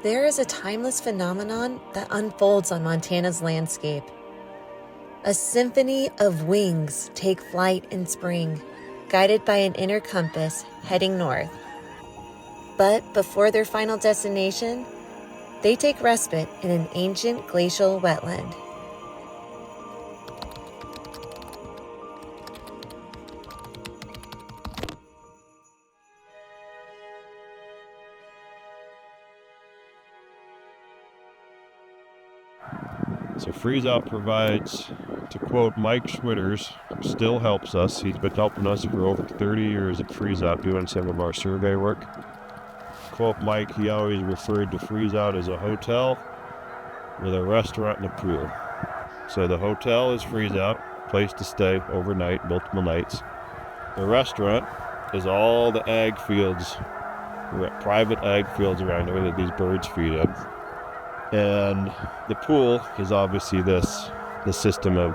There is a timeless phenomenon that unfolds on Montana's landscape. A symphony of wings take flight in spring, guided by an inner compass heading north. But before their final destination, they take respite in an ancient glacial wetland. So Freezout provides, to quote Mike Schwitters, still helps us. He's been helping us for over 30 years at Freezout doing some of our survey work. Quote Mike, he always referred to Freezout as a hotel with a restaurant and a pool. So the hotel is Freezout, place to stay overnight, multiple nights. The restaurant is all the ag fields, private ag fields around here that these birds feed in. And the pool is obviously the system of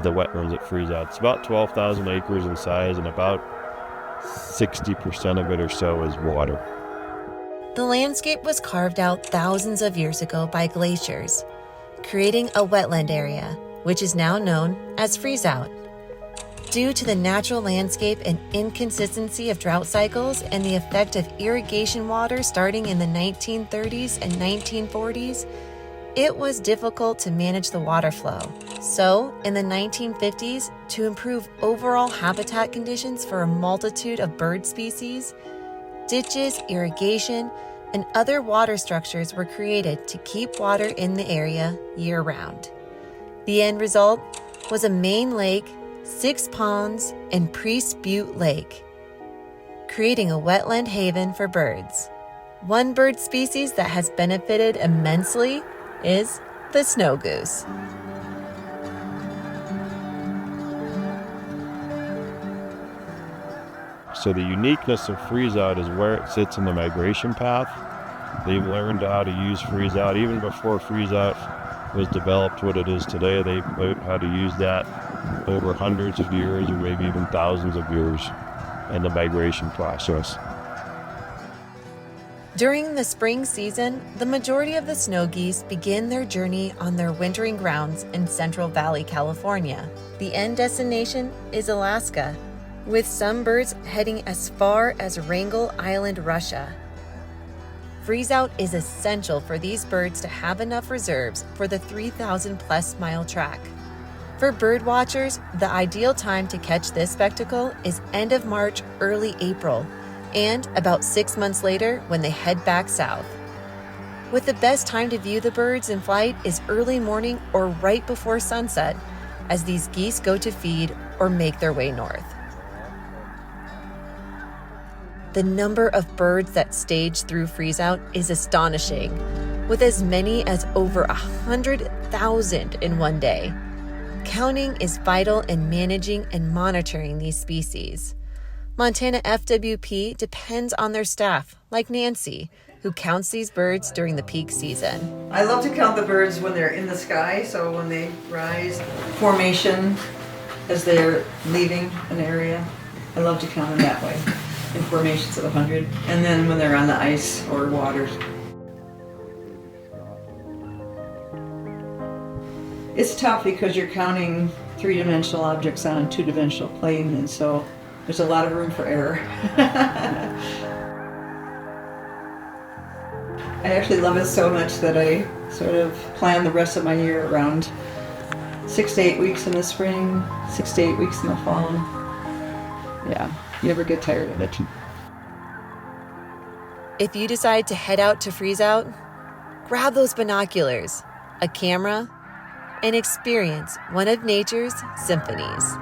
the wetlands at Freezout. It's about 12,000 acres in size, and about 60% of it or so is water. The landscape was carved out thousands of years ago by glaciers, creating a wetland area, which is now known as Freezout. Due to the natural landscape and inconsistency of drought cycles and the effect of irrigation water starting in the 1930s and 1940s, it was difficult to manage the water flow. So, in the 1950s, to improve overall habitat conditions for a multitude of bird species, ditches, irrigation, and other water structures were created to keep water in the area year-round. The end result was a main lake, 6 ponds, and Priest Butte Lake, creating a wetland haven for birds. One bird species that has benefited immensely is the snow goose. So the uniqueness of Freezout is where it sits in the migration path. They've learned how to use Freezout even before Freezout was developed what it is today. They've learned how to use that over hundreds of years or maybe even thousands of years in the migration process. During the spring season, the majority of the snow geese begin their journey on their wintering grounds in Central Valley, California. The end destination is Alaska, with some birds heading as far as Wrangel Island, Russia. Freezout is essential for these birds to have enough reserves for the 3,000-plus mile track. For bird watchers, the ideal time to catch this spectacle is end of March, early April, and about 6 months later when they head back south. With the best time to view the birds in flight is early morning or right before sunset, as these geese go to feed or make their way north. The number of birds that stage through Freezout is astonishing, with as many as over 100,000 in one day. Counting is vital in managing and monitoring these species. Montana FWP depends on their staff, like Nancy, who counts these birds during the peak season. I love to count the birds when they're in the sky, so when they rise, formation as they're leaving an area. I love to count them that way, in formations of 100, and then when they're on the ice or water. It's tough because you're counting three-dimensional objects on a two-dimensional plane, and so there's a lot of room for error. I actually love it so much that I sort of plan the rest of my year around 6 to 8 weeks in the spring, 6 to 8 weeks in the fall. Yeah, you never get tired of it. If you decide to head out to Freezout, grab those binoculars, a camera, and experience one of nature's symphonies.